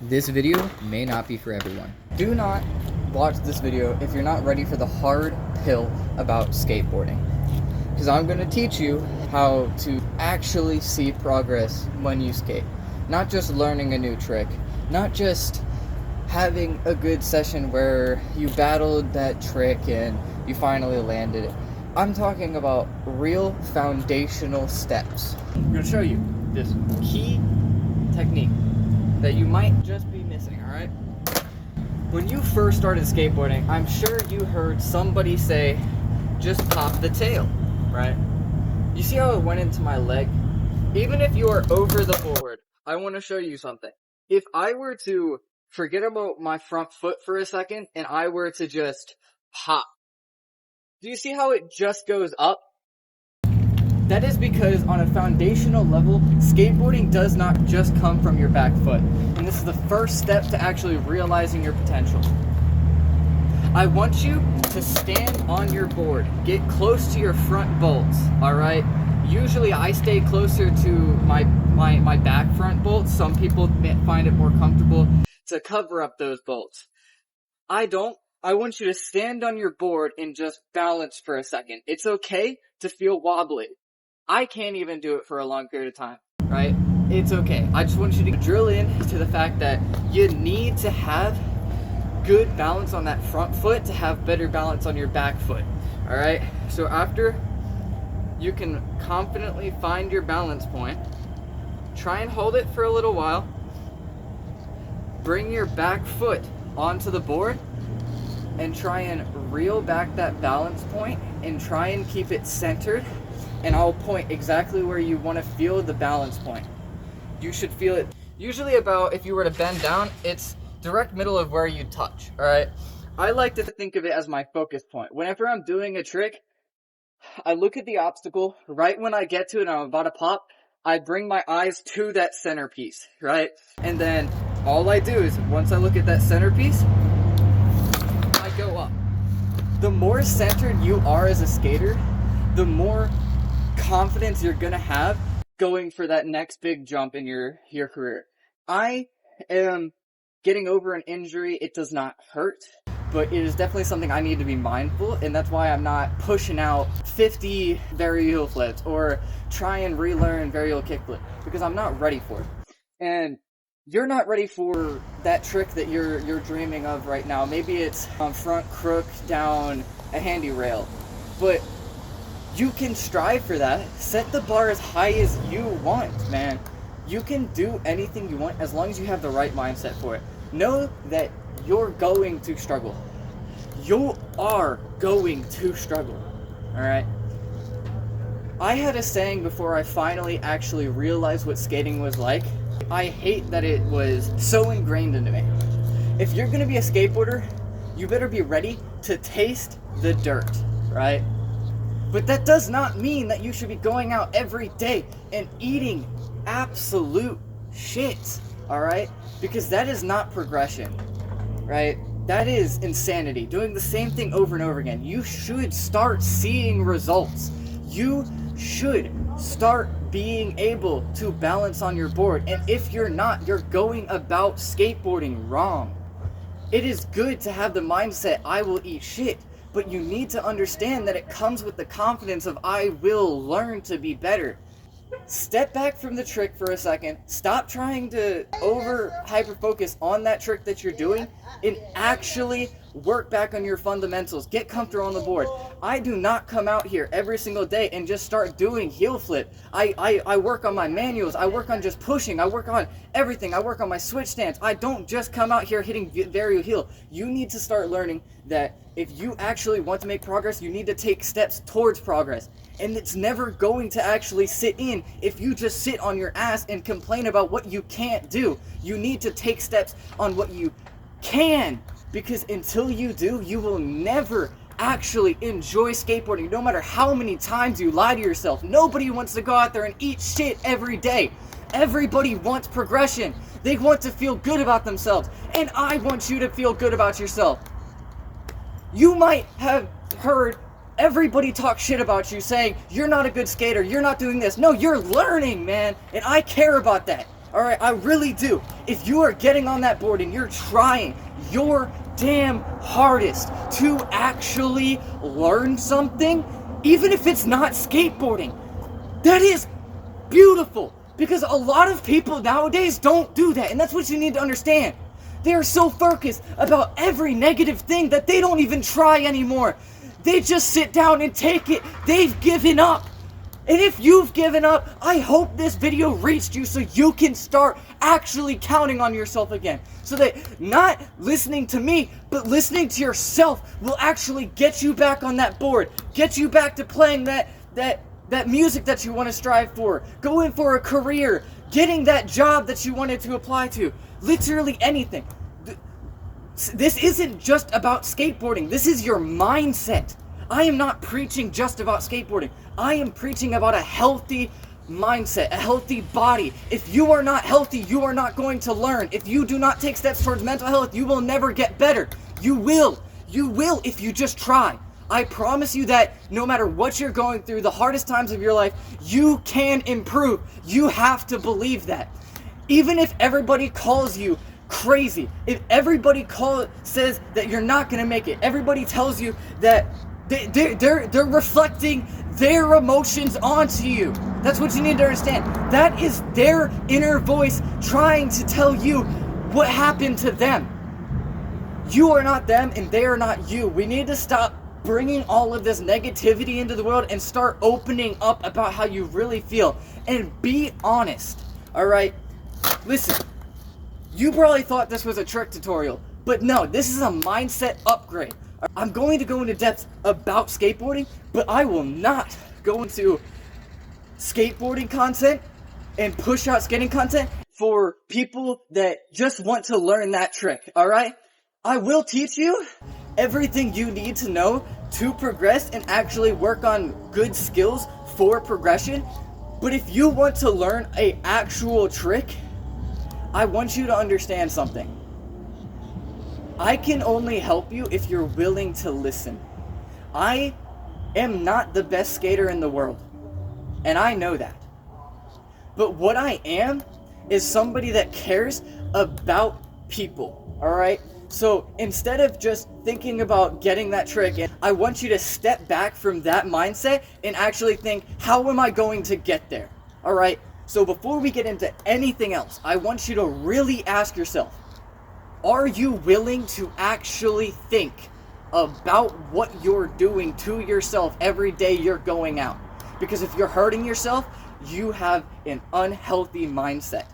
This video may not be for everyone. Do not watch this video if you're not ready for the hard pill about skateboarding. Because I'm going to teach you how to actually see progress when you skate. Not just learning a new trick, not just having a good session where you battled that trick and you finally landed it. I'm talking about real foundational steps. I'm going to show you this key technique that you might just be missing, alright? When you first started skateboarding, I'm sure you heard somebody say, just pop the tail, right? You see how it went into my leg? Even if you are over the board, I want to show you something. If I were to forget about my front foot for a second, and I were to just pop, do you see how it just goes up? That is because on a foundational level, skateboarding does not just come from your back foot. And this is the first step to actually realizing your potential. I want you to stand on your board. Get close to your front bolts, alright? Usually I stay closer to my back front bolts. Some people find it more comfortable to cover up those bolts. I don't. I want you to stand on your board and just balance for a second. It's okay to feel wobbly. I can't even do it for a long period of time, right? It's okay. I just want you to drill into the fact that you need to have good balance on that front foot to have better balance on your back foot, all right? So after you can confidently find your balance point, try and hold it for a little while. Bring your back foot onto the board and try and reel back that balance point and try and keep it centered. And I'll point exactly where you want to feel the balance point. You should feel it usually about, if you were to bend down, it's direct middle of where you touch, alright? I like to think of it as my focus point. Whenever I'm doing a trick, I look at the obstacle. Right when I get to it and I'm about to pop, I bring my eyes to that centerpiece, right? And then all I do is, once I look at that centerpiece, I go up. The more centered you are as a skater, the more confidence you're gonna have going for that next big jump in your career. I am getting over an injury. It does not hurt, but it is definitely something I need to be mindful, and that's why I'm not pushing out 50 varial flips or try and relearn varial kickflip, because I'm not ready for it. And you're not ready for that trick that you're dreaming of right now. Maybe it's front crook down a handy rail, but you can strive for that. Set the bar as high as you want, man. You can do anything you want as long as you have the right mindset for it. Know that you're going to struggle. You are going to struggle, alright? I had a saying before I finally actually realized what skating was like. I hate that it was so ingrained into me. If you're gonna be a skateboarder, you better be ready to taste the dirt, right? But that does not mean that you should be going out every day and eating absolute shit, alright? Because that is not progression, right? That is insanity. Doing the same thing over and over again. You should start seeing results. You should start being able to balance on your board. And if you're not, you're going about skateboarding wrong. It is good to have the mindset, I will eat shit. But you need to understand that it comes with the confidence of, I will learn to be better. Step back from the trick for a second. Stop trying to hyper focus on that trick that you're doing and actually work back on your fundamentals. Get comfortable on the board. I do not come out here every single day and just start doing heel flip. I work on my manuals. I work on just pushing. I work on everything. I work on my switch stance. I don't just come out here hitting varial heel. You need to start learning that if you actually want to make progress, you need to take steps towards progress. And it's never going to actually sit in if you just sit on your ass and complain about what you can't do. You need to take steps on what you can, because until you do, you will never actually enjoy skateboarding, no matter how many times you lie to yourself. Nobody wants to go out there and eat shit every day. Everybody wants progression. They want to feel good about themselves, and I want you to feel good about yourself. You might have heard everybody talk shit about you, saying, you're not a good skater, you're not doing this. No, you're learning, man, and I care about that. Alright, I really do. If you are getting on that board and you're trying your damn hardest to actually learn something, even if it's not skateboarding, that is beautiful. Because a lot of people nowadays don't do that, and that's what you need to understand. They are so focused about every negative thing that they don't even try anymore. They just sit down and take it. They've given up. And if you've given up, I hope this video reached you so you can start actually counting on yourself again. So that not listening to me, but listening to yourself will actually get you back on that board. Get you back to playing that music that you want to strive for. Going for a career. Getting that job that you wanted to apply to. Literally anything. This isn't just about skateboarding. This is your mindset. I am not preaching just about skateboarding. I am preaching about a healthy mindset, a healthy body. If you are not healthy, you are not going to learn. If you do not take steps towards mental health, you will never get better. You will. You will if you just try. I promise you that no matter what you're going through, the hardest times of your life, you can improve. You have to believe that. Even if everybody calls you crazy, if everybody says that you're not going to make it, everybody tells you that they're reflecting their emotions onto you. That's what you need to understand. That is their inner voice trying to tell you what happened to them. You are not them and they are not you. We need to stop bringing all of this negativity into the world and start opening up about how you really feel and be honest. Alright? Listen, you probably thought this was a trick tutorial, but no, this is a mindset upgrade. I'm going to go into depth about skateboarding, but I will not go into skateboarding content and push out skating content for people that just want to learn that trick, alright? I will teach you everything you need to know to progress and actually work on good skills for progression, but if you want to learn an actual trick, I want you to understand something. I can only help you if you're willing to listen. I am not the best skater in the world, and I know that. But what I am is somebody that cares about people, alright? So instead of just thinking about getting that trick, I want you to step back from that mindset and actually think, how am I going to get there? Alright? So before we get into anything else, I want you to really ask yourself, are you willing to actually think about what you're doing to yourself every day you're going out? Because if you're hurting yourself, you have an unhealthy mindset.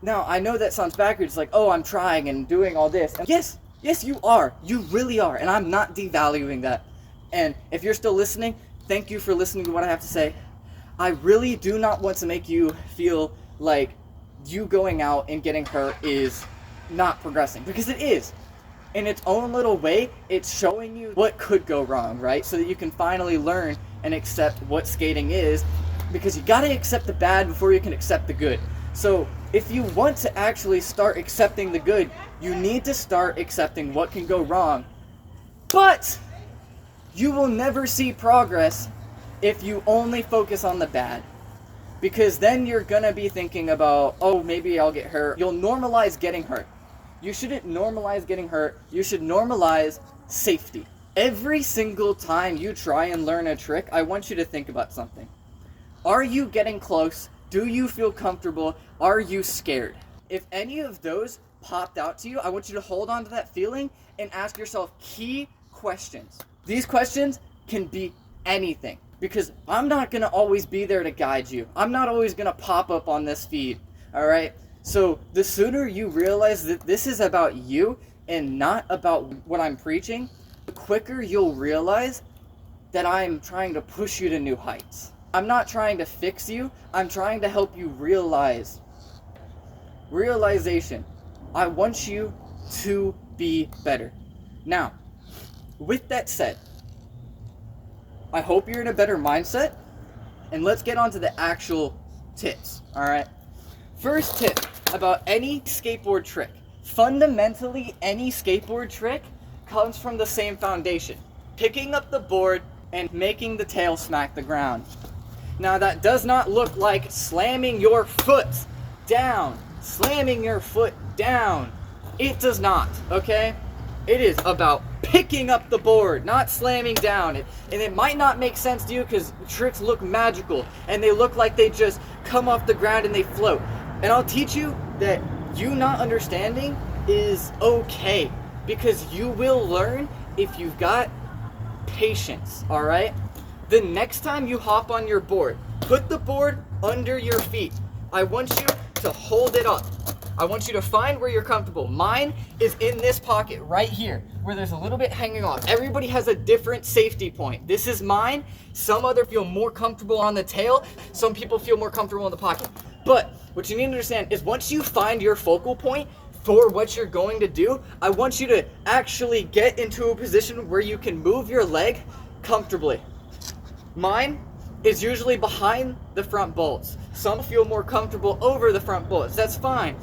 Now, I know that sounds backwards, like, oh, I'm trying and doing all this. And yes, you are. You really are. And I'm not devaluing that. And if you're still listening, thank you for listening to what I have to say. I really do not want to make you feel like you going out and getting hurt is not progressing, because it is. In its own little way, it's showing you what could go wrong, right? So that you can finally learn and accept what skating is, because you gotta accept the bad before you can accept the good. So if you want to actually start accepting the good, you need to start accepting what can go wrong. But you will never see progress if you only focus on the bad. Because then you're gonna be thinking about, oh, maybe I'll get hurt. You'll normalize getting hurt. You shouldn't normalize getting hurt. You should normalize safety. Every single time you try and learn a trick, I want you to think about something. Are you getting close? Do you feel comfortable? Are you scared? If any of those popped out to you, I want you to hold on to that feeling and ask yourself key questions. These questions can be anything, because I'm not going to always be there to guide you. I'm not always going to pop up on this feed, alright? So the sooner you realize that this is about you and not about what I'm preaching, the quicker you'll realize that I'm trying to push you to new heights. I'm not trying to fix you. I'm trying to help you realize. Realization. I want you to be better. Now, with that said, I hope you're in a better mindset, and let's get on to the actual tips, alright? First tip about any skateboard trick. Fundamentally, any skateboard trick comes from the same foundation. Picking up the board and making the tail smack the ground. Now that does not look like slamming your foot down, slamming your foot down. It does not, okay? It is about picking up the board, not slamming down. And it might not make sense to you because tricks look magical and they look like they just come off the ground and they float. And I'll teach you that you not understanding is okay, because you will learn if you've got patience, all right? The next time you hop on your board, put the board under your feet. I want you to hold it up. I want you to find where you're comfortable. Mine is in this pocket right here, where there's a little bit hanging off. Everybody has a different safety point. This is mine. Some other feel more comfortable on the tail. Some people feel more comfortable in the pocket. But what you need to understand is once you find your focal point for what you're going to do, I want you to actually get into a position where you can move your leg comfortably. Mine is usually behind the front bolts. Some feel more comfortable over the front bolts. That's fine.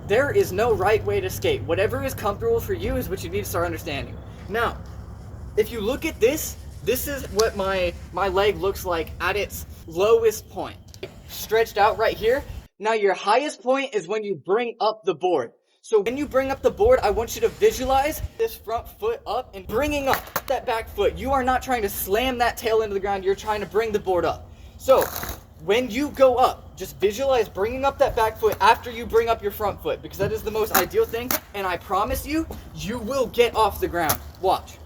There is no right way to skate. Whatever is comfortable for you is what you need to start understanding. Now, if you look at this, this is what my leg looks like at its lowest point. Stretched out right here. Now your highest point is when you bring up the board. So when you bring up the board, I want you to visualize this front foot up and bringing up that back foot. You are not trying to slam that tail into the ground. You're trying to bring the board up. So when you go up, just visualize bringing up that back foot after you bring up your front foot, because that is the most ideal thing. And I promise you, you will get off the ground. Watch.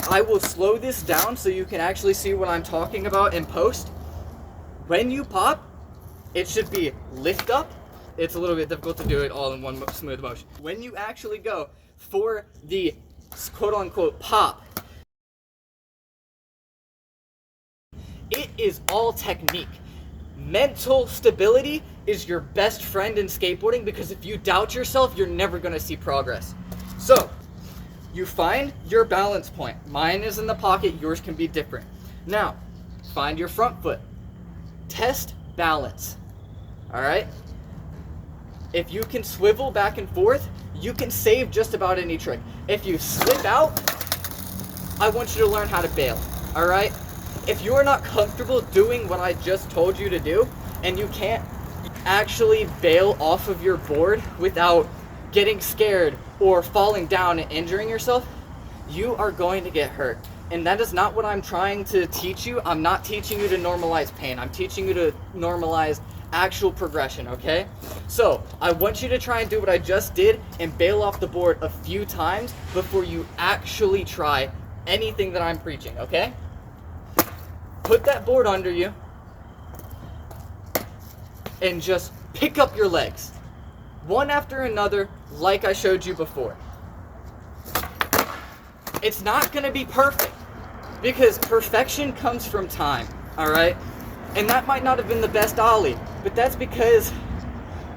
I will slow this down so you can actually see what I'm talking about in post. When you pop, it should be lift up. It's a little bit difficult to do it all in one smooth motion. When you actually go for the quote-unquote pop, it is all technique. Mental stability is your best friend in skateboarding, because if you doubt yourself, you're never going to see progress. So, you find your balance point. Mine is in the pocket, yours can be different. Now, find your front foot. Test balance. Alright? If you can swivel back and forth, you can save just about any trick. If you slip out, I want you to learn how to bail. Alright? If you are not comfortable doing what I just told you to do, and you can't actually bail off of your board without getting scared or falling down and injuring yourself, you are going to get hurt. And that is not what I'm trying to teach you. I'm not teaching you to normalize pain. I'm teaching you to normalize actual progression, okay? So, I want you to try and do what I just did and bail off the board a few times before you actually try anything that I'm preaching, okay? Put that board under you and just pick up your legs, one after another, like I showed you before. It's not going to be perfect, because perfection comes from time, alright? And that might not have been the best ollie, but that's because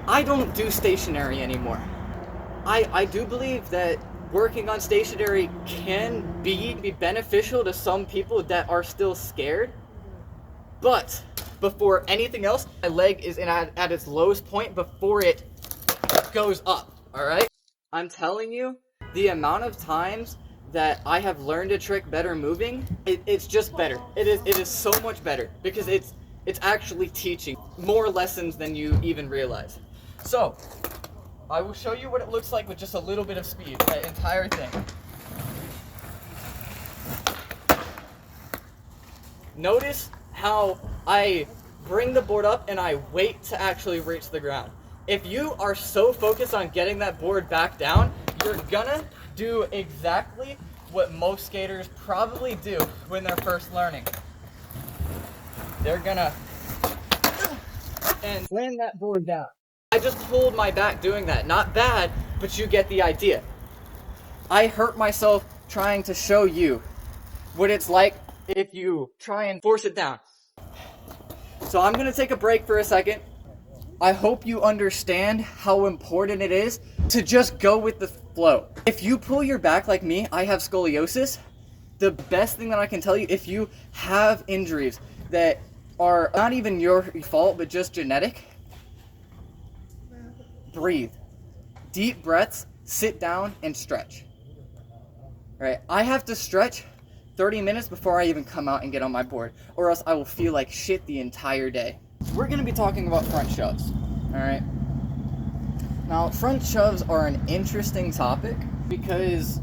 I don't do stationary anymore. I do believe that working on stationary can be beneficial to some people that are still scared. But before anything else, my leg is at its lowest point before it goes up, alright? I'm telling you, the amount of times that I have learned a trick better moving, it's just better. It is so much better, because it's actually teaching more lessons than you even realize. So, I will show you what it looks like with just a little bit of speed, that entire thing. Notice how I bring the board up and I wait to actually reach the ground. If you are so focused on getting that board back down, you're gonna do exactly what most skaters probably do when they're first learning. They're gonna and slam that board down. I just pulled my back doing that. Not bad, but you get the idea. I hurt myself trying to show you what it's like if you try and force it down. So I'm gonna take a break for a second. I hope you understand how important it is to just go with the flow. If you pull your back like me, I have scoliosis. The best thing that I can tell you, if you have injuries that are not even your fault, but just genetic, breathe. Deep breaths, sit down, and stretch. Right? I have to stretch 30 minutes before I even come out and get on my board, or else I will feel like shit the entire day. We're gonna be talking about front shoves, alright? Now, front shoves are an interesting topic because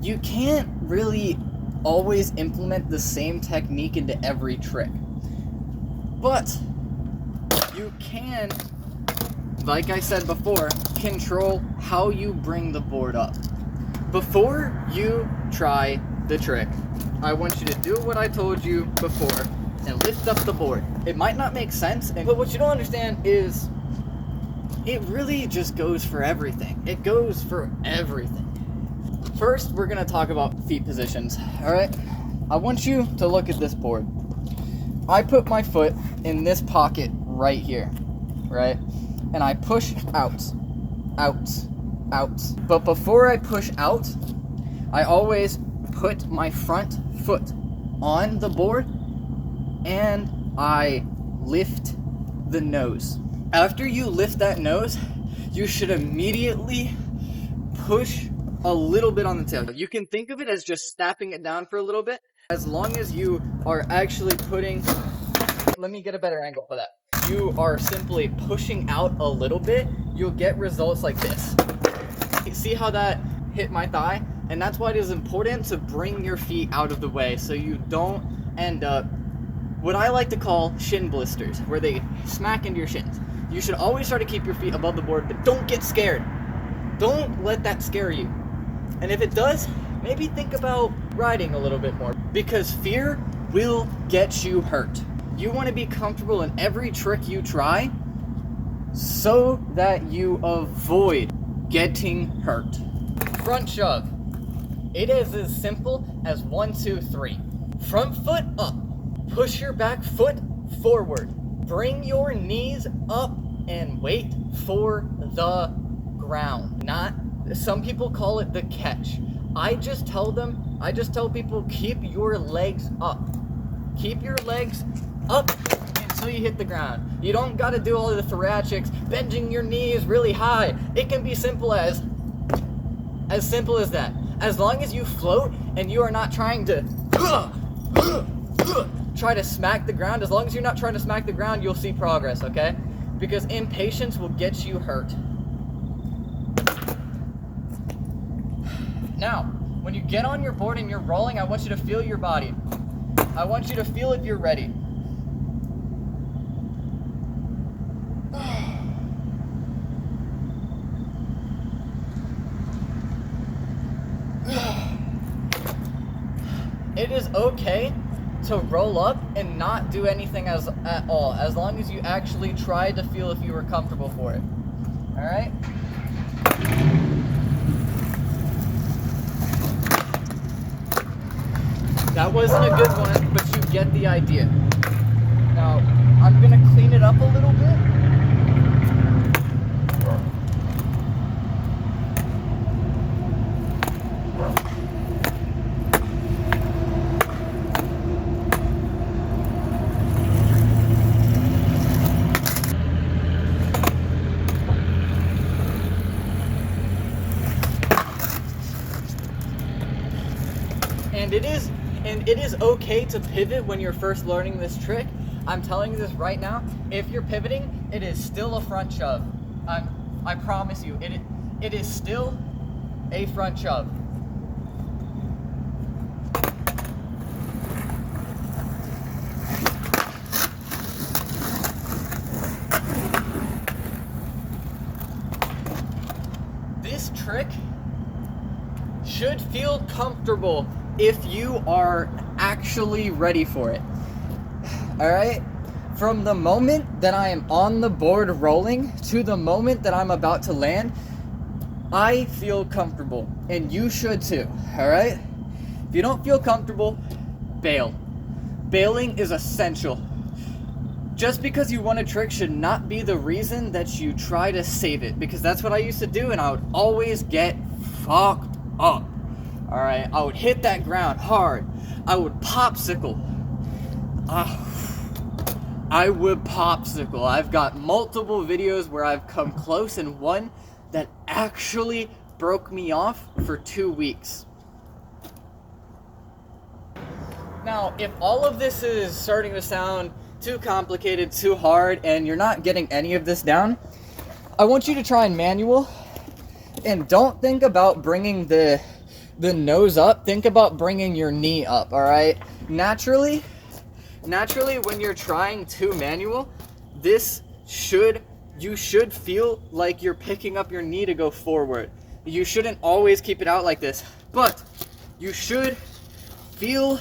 you can't really always implement the same technique into every trick. But you can, like I said before, control how you bring the board up. Before you try the trick, I want you to do what I told you before and lift up the board. It might not make sense, but what you don't understand is it really just goes for everything. It goes for everything. First, we're gonna talk about feet positions, all right? I want you to look at this board. I put my foot in this pocket right here, right? And I push out, out, out. But before I push out, I always put my front foot on the board and I lift the nose. After you lift that nose, you should immediately push a little bit on the tail. You can think of it as just snapping it down for a little bit, as long as you are actually putting, let me get a better angle for that. You are simply pushing out a little bit, you'll get results like this. See how that hit my thigh? And that's why it is important to bring your feet out of the way so you don't end up what I like to call shin blisters, where they smack into your shins. You should always try to keep your feet above the board, but don't get scared. Don't let that scare you. And if it does, maybe think about riding a little bit more, because fear will get you hurt. You want to be comfortable in every trick you try so that you avoid getting hurt. Front shove. It is as simple as 1, 2, 3. Front foot up. Push your back foot forward. Bring your knees up and wait for the ground. Some people call it the catch. I just tell people, keep your legs up. Keep your legs up until you hit the ground. You don't gotta do all of the thoracics, bending your knees really high. It can be simple as that. As long as you float and you are not trying to try to smack the ground, as long as you're not trying to smack the ground, you'll see progress, okay? Because impatience will get you hurt. Now, when you get on your board and you're rolling, I want you to feel your body. I want you to feel if you're ready. It is okay to roll up and not do anything at all, as long as you actually try to feel if you were comfortable for it. All right? That wasn't a good one, but you get the idea. Now, I'm gonna clean it up a little bit. And it is okay to pivot when you're first learning this trick. I'm telling you this right now. If you're pivoting, it is still a front shove. I promise you, it is still a front shove. This trick should feel comfortable if you are actually ready for it. All right? From the moment that I am on the board rolling to the moment that I'm about to land, I feel comfortable, and you should too. All right? If you don't feel comfortable, bail. Bailing is essential. Just because you won a trick should not be the reason that you try to save it, because that's what I used to do, and I would always get fucked up. All right, I would hit that ground hard. I would popsicle. I would popsicle. I've got multiple videos where I've come close, and one that actually broke me off for 2 weeks. Now, if all of this is starting to sound too complicated, too hard, and you're not getting any of this down, I want you to try and manual, and don't think about bringing the nose up. Think about bringing your knee up, all right? Naturally, when you're trying to manual, you should feel like you're picking up your knee to go forward. You shouldn't always keep it out like this, but you should feel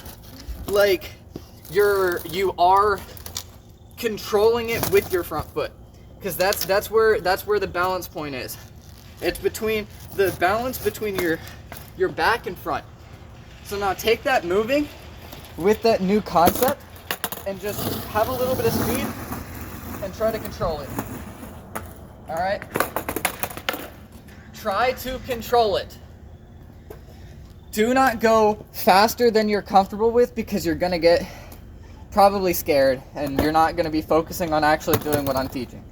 like you are controlling it with your front foot, because that's where the balance point is. It's between the balance between your back and front. So now take that moving with that new concept and just have a little bit of speed and try to control it. All right? Try to control it. Do not go faster than you're comfortable with, because you're gonna get probably scared and you're not gonna be focusing on actually doing what I'm teaching.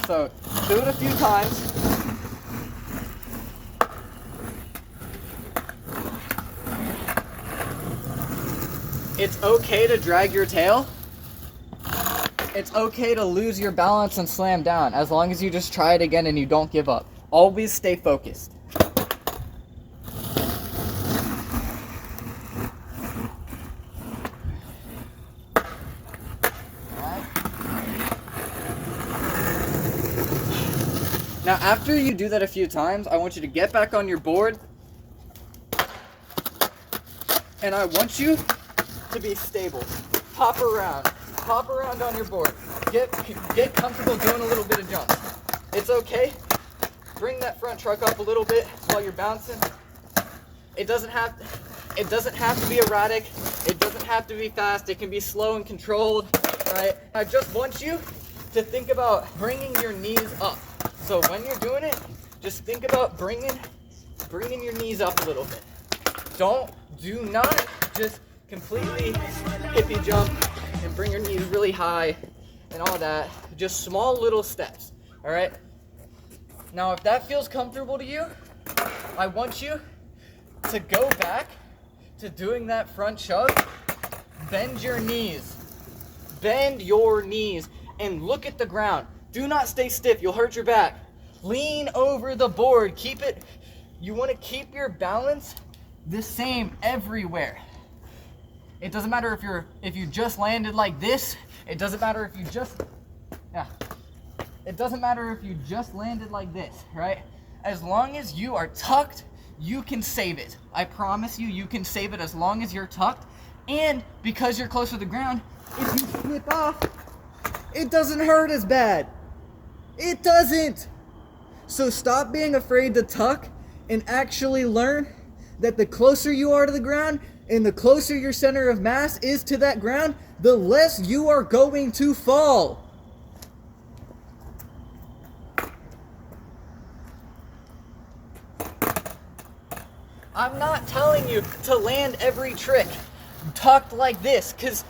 So do it a few times. It's okay to drag your tail. It's okay to lose your balance and slam down, as long as you just try it again and you don't give up. Always stay focused. Now, after you do that a few times, I want you to get back on your board, and I want you to be stable. Hop around on your board. Get comfortable doing a little bit of jumps. It's okay. Bring that front truck up a little bit while you're bouncing. It doesn't have to be erratic. It doesn't have to be fast. It can be slow and controlled, right? I just want you to think about bringing your knees up. So when you're doing it, just think about bringing your knees up a little bit. Do not just completely hippie jump and bring your knees really high and all that. Just small little steps, all right? Now, if that feels comfortable to you, I want you to go back to doing that front shove. Bend your knees, and look at the ground. Do not stay stiff, you'll hurt your back. Lean over the board, you wanna keep your balance the same everywhere. It doesn't matter if you just landed like this. It doesn't matter if you just landed like this, right? As long as you are tucked, you can save it. I promise you can save it as long as you're tucked. And because you're close to the ground, if you slip off, it doesn't hurt as bad. It doesn't. So stop being afraid to tuck and actually learn that the closer you are to the ground and the closer your center of mass is to that ground, the less you are going to fall. I'm not telling you to land every trick tucked like this, because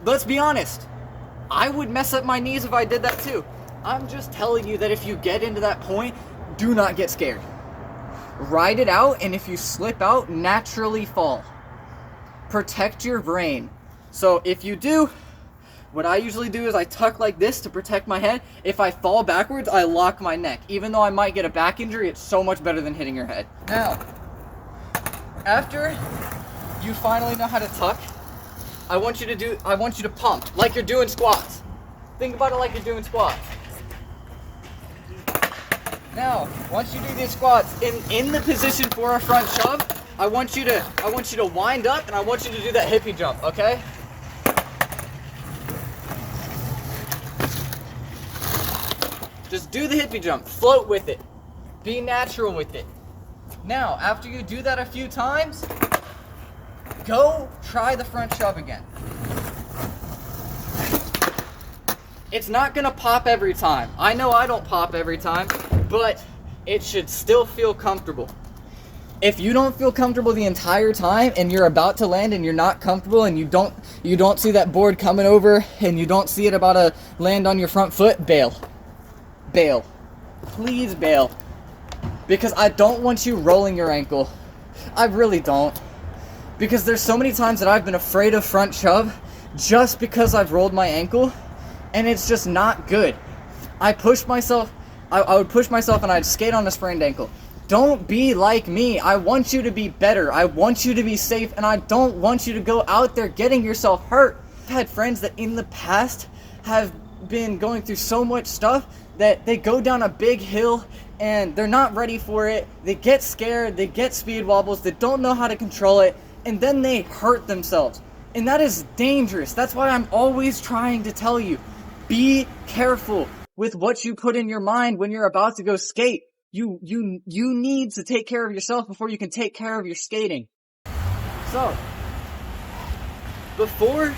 let's be honest, I would mess up my knees if I did that too. I'm just telling you that if you get into that point, do not get scared. Ride it out, and if you slip out, naturally fall. Protect your brain. So if you do, what I usually do is I tuck like this to protect my head. If I fall backwards, I lock my neck. Even though I might get a back injury, it's so much better than hitting your head. Now, after you finally know how to tuck, I want you to pump like you're doing squats. Think about it like you're doing squats. Now, once you do these squats in the position for a front shove, I want you to wind up, and I want you to do that hippie jump, okay? Just do the hippie jump, float with it, be natural with it. Now, after you do that a few times, go try the front shove again. It's not gonna pop every time. I know I don't pop every time, but it should still feel comfortable. If you don't feel comfortable the entire time and you're about to land and you're not comfortable and you don't see that board coming over and you don't see it about to land on your front foot, bail. Bail. Please bail. Because I don't want you rolling your ankle. I really don't. Because there's so many times that I've been afraid of front shove just because I've rolled my ankle, and it's just not good. I push myself I would push myself and I'd skate on a sprained ankle. Don't be like me. I want you to be better. I want you to be safe, and I don't want you to go out there getting yourself hurt. I've had friends that in the past have been going through so much stuff that they go down a big hill and they're not ready for it. They get scared, they get speed wobbles, they don't know how to control it, and then they hurt themselves. And that is dangerous. That's why I'm always trying to tell you, be careful with what you put in your mind when you're about to go skate. You need to take care of yourself before you can take care of your skating. So, before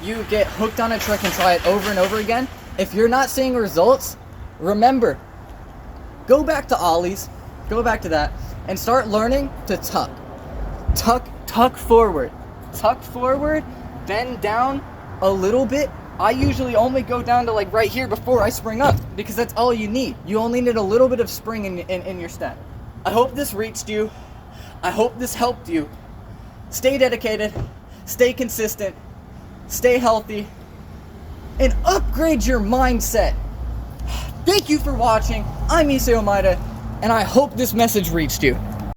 you get hooked on a trick and try it over and over again, if you're not seeing results, remember, go back to ollies, go back to that, and start learning to tuck. Tuck forward. Tuck forward, bend down a little bit. I usually only go down to like right here before I spring up, because that's all you need. You only need a little bit of spring in your step. I hope this reached you. I hope this helped you. Stay dedicated, stay consistent, stay healthy, and upgrade your mindset. Thank you for watching. I'm Issei Omaeda, and I hope this message reached you.